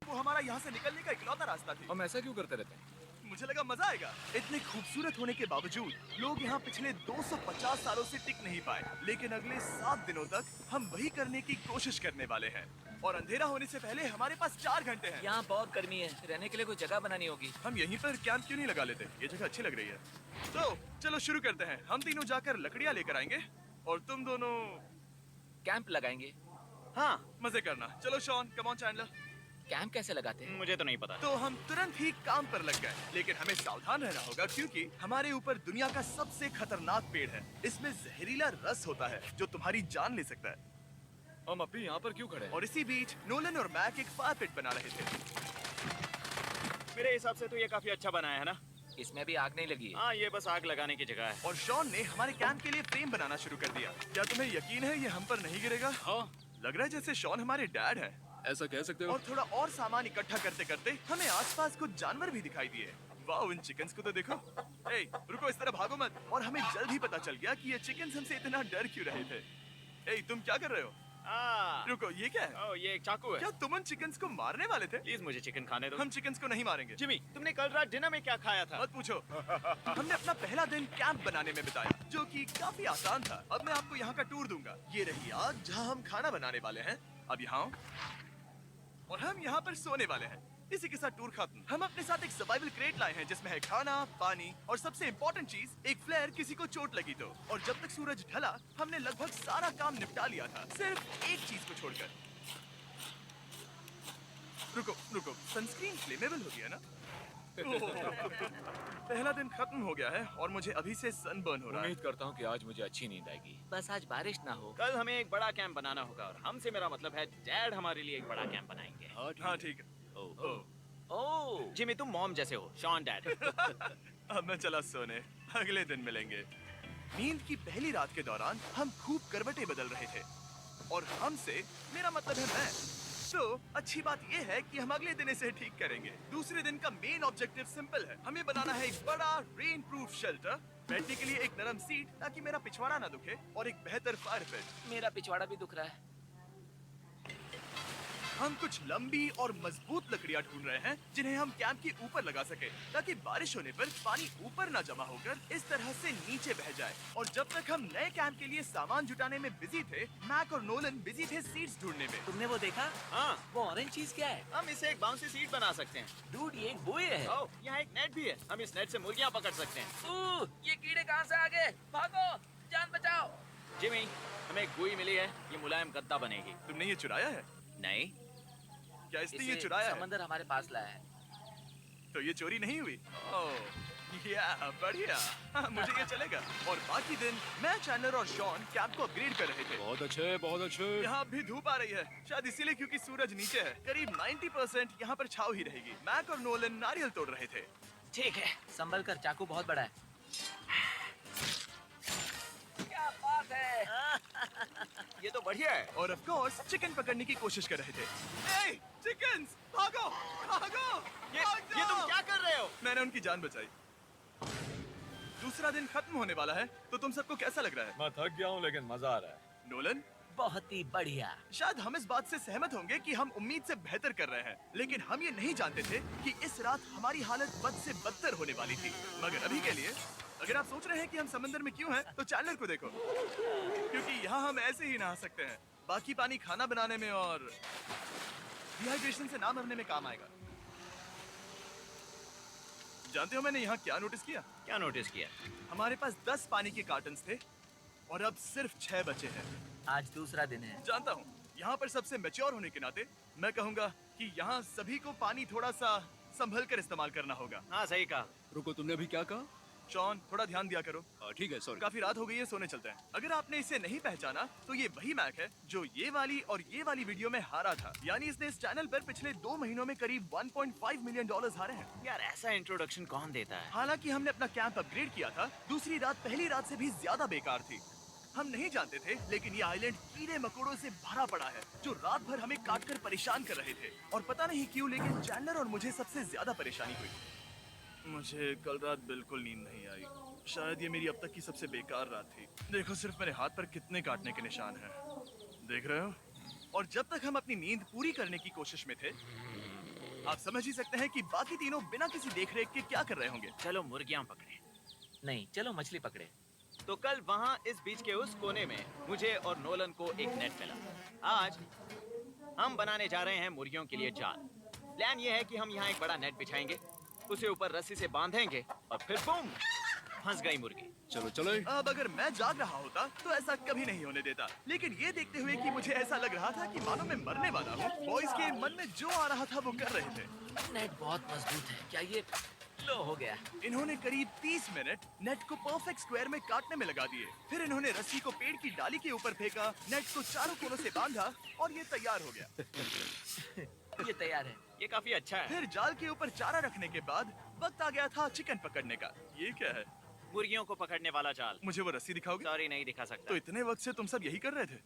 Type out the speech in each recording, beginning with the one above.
वो हमारा यहाँ से निकलने का इकलौता रास्ता थी। हम ऐसा क्यों करते रहते हैं? मुझे लगा मजा आएगा। इतने खूबसूरत होने के बावजूद लोग यहाँ पिछले 250 सालों से टिक नहीं पाए, लेकिन अगले 7 दिनों तक हम वही करने की कोशिश करने वाले हैं। और अंधेरा होने से पहले हमारे पास 4 घंटे हैं। यहाँ बहुत गर्मी है, रहने के लिए कोई जगह बनानी होगी। हम यहीं पर कैंप क्यों नहीं लगा लेते? ये जगह अच्छी लग रही है। तो चलो शुरू करते हैं। हम तीनों जाकर लकड़ियाँ लेकर आएंगे और तुम दोनों कैंप लगाएंगे। हाँ मजे करना। चलो Shaun, come on Chandler. Camp कैसे लगाते हैं? मुझे तो नहीं पता। तो हम तुरंत ही काम पर लग गए, लेकिन हमें सावधान रहना होगा क्योंकि हमारे ऊपर दुनिया का सबसे खतरनाक पेड़ है। इसमें जहरीला रस होता है जो तुम्हारी जान ले सकता है। हम अभी यहाँ पर क्यों खड़े हैं? और इसी बीच नोलन और मैक एक फायर पिट बना रहे थे। मेरे हिसाब से तो ये काफी अच्छा बनाया है ना? इसमें भी आग नहीं लगी है। हाँ, ये बस आग लगाने की जगह है। और शॉन ने हमारे कैंप के लिए फ्रेम बनाना शुरू कर दिया। क्या तुम्हें यकीन है ये हम पर नहीं गिरेगा? हाँ। लग रहा है जैसे शॉन हमारे डैड है। ऐसा कह सकते हो? और थोड़ा और सामान इकट्ठा करते करते हमें आसपास कुछ जानवर भी दिखाई दिए। वाह, इन चिकन्स को तो देखो। ए, रुको, इस तरह भागो मत। और हमें जल्द ही पता चल गया कि ये चिकन्स हमसे इतना डर क्यों रहे थे। ए, तुम क्या कर रहे हो? रुको, ये क्या है? ओह, ये एक चाकू है। क्या तुम उन चिकन्स को मारने वाले थे? प्लीज मुझे चिकन खाने दो। हम चिकन्स को नहीं मारेंगे। जिमी, तुमने कल रात डिनर में क्या खाया था? मत पूछो। हमने अपना पहला दिन कैंप बनाने में बिताया, जो कि काफी आसान था। अब मैं आपको यहाँ का टूर दूंगा। ये रही आग जहाँ हम खाना बनाने वाले हैं। अब यहाँ आओ। और हम यहाँ पर सोने वाले हैं। इसी के साथ टूर खत्म। हम अपने साथ एक सर्वाइवल क्रेट लाए हैं जिसमें है खाना, पानी और सबसे इम्पोर्टेंट चीज, एक फ्लेयर किसी को चोट लगी तो। और जब तक सूरज ढला हमने लगभग सारा काम निपटा लिया था, सिर्फ एक चीज को छोड़कर। रुको रुको, सनस्क्रीन फ्लेमेबल होती है ना? पहला दिन खत्म हो गया है और मुझे अभी से सनबर्न हो रहा है। उम्मीद करता हूँ कि आज मुझे अच्छी नींद आएगी। बस आज बारिश ना हो। कल हमें एक बड़ा कैंप बनाना होगा और हमसे मेरा मतलब है डैड हमारे लिए एक बड़ा कैंप बनाएंगे। हाँ ठीक है। ओह, जिमी, तुम मॉम जैसे हो, शॉन डैड। अब मैं चला सोने, अगले दिन मिलेंगे। नींद की पहली रात के दौरान हम खूब करवटें बदल रहे थे और हमसे मेरा मतलब है मैं। तो अच्छी बात यह है कि हम अगले दिन इसे ठीक करेंगे। दूसरे दिन का मेन ऑब्जेक्टिव सिंपल है। हमें बनाना है एक बड़ा रेन प्रूफ शेल्टर, बैठने के लिए एक नरम सीट ताकि मेरा पिछवाड़ा ना दुखे, और एक बेहतर फायर पिट। मेरा पिछवाड़ा भी दुख रहा है। हम कुछ लंबी और मजबूत लकड़ियां ढूंढ रहे हैं जिन्हें हम कैंप के ऊपर लगा सके, ताकि बारिश होने पर पानी ऊपर ना जमा होकर इस तरह से नीचे बह जाए। और जब तक हम नए कैंप के लिए सामान जुटाने में बिजी थे, मैक और नोलन बिजी थे सीड्स ढूंढने में। तुमने वो देखा? हाँ, वो ऑरेंज चीज क्या है? हम इसे एक बाउंसी सीट बना सकते हैं। डूड, ये एक बुए है। ओह, यहाँ एक नेट भी है। हम इस नेट से मुर्गियाँ पकड़ सकते हैं। ये कीड़े कहाँ से आ गए? भागो, जान बचाओ। जिमी, हमें एक गुई मिली है। ये मुलायम गद्दा बनेगी। तुमने ये चुराया है? नहीं, क्या इसने ये इसे चुराया है? समंदर हमारे पास लाया है। तो ये चोरी नहीं हुई? ओह या बढ़िया। हाँ, मुझे ये चलेगा। और बाकी दिन मैं, चैंडलर और शॉन कैंप को अपग्रेड कर रहे थे। बहुत अच्छे, बहुत अच्छे। यहाँ भी धूप आ रही है, शायद इसीलिए क्योंकि सूरज नीचे है। करीब 90% यहाँ पर छाव ही रहेगी। मैक और नोलन नारियल तोड़ रहे थे। ठीक है, संभल कर, चाकू बहुत बड़ा है। क्या बात है? ये तो बढ़िया है। और ऑफ कोर्स चिकन पकड़ने की कोशिश कर रहे थे। ए, चिकन्स, भागो, भागो, ये भाग तुम जाओ। क्या कर रहे हो? मैंने उनकी जान बचाई। दूसरा दिन खत्म होने वाला है, तो तुम सबको कैसा लग रहा है? मैं थक गया हूँ लेकिन मजा आ रहा है। नोलन, बहुत ही बढ़िया। शायद हम इस बात से सहमत होंगे कि हम उम्मीद से बेहतर कर रहे हैं, लेकिन हम ये नहीं जानते थे कि इस रात हमारी हालत बद से बदतर होने वाली थी। मगर अभी के लिए, अगर आप सोच रहे हैं कि हम समंदर में क्यों हैं, तो चैंडलर को देखो, क्योंकि यहाँ हम ऐसे ही नहा सकते हैं। बाकी पानी खाना बनाने में और डिहाइड्रेशन से ना मरने में काम आएगा। जानते हो मैंने यहाँ क्या नोटिस किया? क्या नोटिस किया? हमारे पास 10 पानी के कार्टन्स थे और अब सिर्फ 6 बचे हैं। आज दूसरा दिन है। जानता हूँ, यहाँ पर सबसे मैच्योर होने के नाते मैं कहूँगा कि यहाँ सभी को पानी थोड़ा सा संभल कर इस्तेमाल करना होगा। हाँ, सही कहा। रुको, तुमने अभी क्या कहा? शॉन, थोड़ा ध्यान दिया करो। ठीक है, सॉरी। काफी रात हो गई है, सोने चलते हैं। अगर आपने इसे नहीं पहचाना तो ये वही मैक है जो ये वाली और ये वाली वीडियो में हारा था। यानी इसने इस चैनल पर पिछले 2 महीनों में करीब $1.5 मिलियन हारे हैं। यार, ऐसा इंट्रोडक्शन कौन देता है? हालांकि हमने अपना कैंप अपग्रेड किया था, दूसरी रात पहली रात से भी ज्यादा बेकार थी। हम नहीं जानते थे, लेकिन ये आइलैंड कीड़े मकोड़ों से भरा पड़ा है जो रात भर हमें काटकर परेशान कर रहे थे। और पता नहीं क्यों, लेकिन चैंडलर और मुझे सबसे ज्यादा परेशानी हुई। मुझे कल रात बिल्कुल नींद नहीं आई। शायद ये मेरी अब तक की सबसे बेकार रात थी। देखो, सिर्फ मेरे हाथ पर कितने काटने के निशान हैं। देख रहे हो? और जब तक हम अपनी नींद पूरी करने की कोशिश में थे, आप समझ ही सकते हैं कि बाकी तीनों बिना किसी देखरेख के क्या कर रहे होंगे। चलो मुर्गियां पकड़े। नहीं, चलो मछली पकड़े। तो कल वहाँ इस बीच के उस कोने में मुझे और नोलन को एक नेट मिला। आज हम बनाने जा रहे हैं मुर्गियों के लिए जाल। प्लान ये है कि हम यहाँ एक बड़ा नेट बिछाएंगे, उसे ऊपर रस्सी से बांधेंगे और फिर बूम, फंस गई मुर्गी। चलो चले। अब अगर मैं जाग रहा होता तो ऐसा कभी नहीं होने देता, लेकिन ये देखते हुए कि मुझे ऐसा लग रहा था कि मानो मैं मरने वाला हूँ, बॉयज के मन में जो आ रहा था वो कर रहे थे। नेट बहुत मजबूत है। क्या ये लो हो गया? इन्होंने करीब 30 मिनट नेट को परफेक्ट स्क्वायर में काटने में लगा दिए। फिर इन्होंने रस्सी को पेड़ की डाली के ऊपर फेंका, नेट को चारों कोनों से बांधा और ये तैयार हो गया। ये तैयार है। ये काफी अच्छा है। फिर जाल के ऊपर चारा रखने के बाद वक्त आ गया था चिकन पकड़ने का। ये क्या है? मुर्गियों को पकड़ने वाला जाल। मुझे वो रस्सी दिखाओगे? सॉरी, नहीं दिखा सकता। तो इतने वक्त से तुम सब यही कर रहे थे?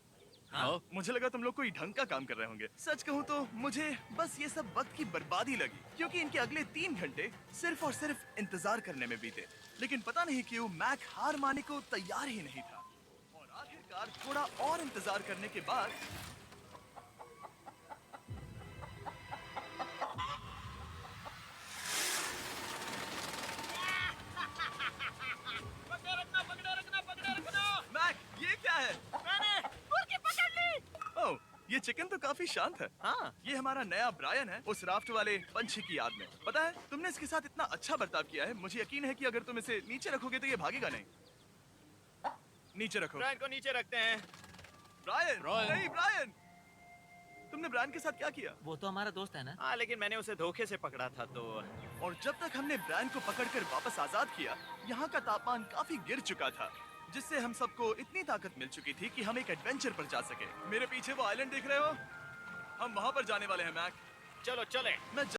हाँ। मुझे लगा तुम लोग कोई ढंग का काम कर रहे होंगे। सच कहूँ तो मुझे बस ये सब वक्त की बर्बादी लगी, क्योंकि इनके अगले 3 घंटे सिर्फ और सिर्फ इंतजार करने में बीते। लेकिन पता नहीं क्यों मैक हार मानने को तैयार ही नहीं था। और आखिरकार थोड़ा और इंतजार करने के बाद मैक, ये क्या है? मैंने मुर्गी पकड़ ली। ओह, ये चिकन तो काफी शांत है। हाँ, ये हमारा नया ब्रायन है, उस राफ्ट वाले पंछी की याद में। पता है, तुमने इसके साथ इतना अच्छा बर्ताव किया है, मुझे यकीन है कि अगर तुम इसे नीचे रखोगे तो ये भागेगा नहीं। नीचे रखो। ब्रायन को नीचे रखते हैं। Brian, Brian. नहीं ब्रायन। तुमने ब्रायन के साथ क्या किया? वो तो हमारा दोस्त है ना। हाँ, लेकिन मैंने उसे धोखे से पकड़ा था तो। और जब तक हमने ब्रायन को पकड़कर वापस आजाद किया, यहाँ का तापमान काफी गिर चुका था, जिससे हम सबको इतनी ताकत मिल चुकी थी कि हम एक एडवेंचर पर जा सके। मेरे पीछे वो आइलैंड देख रहे हो? हम वहाँ पर जाने वाले हैं मैक। चलो चले। मैं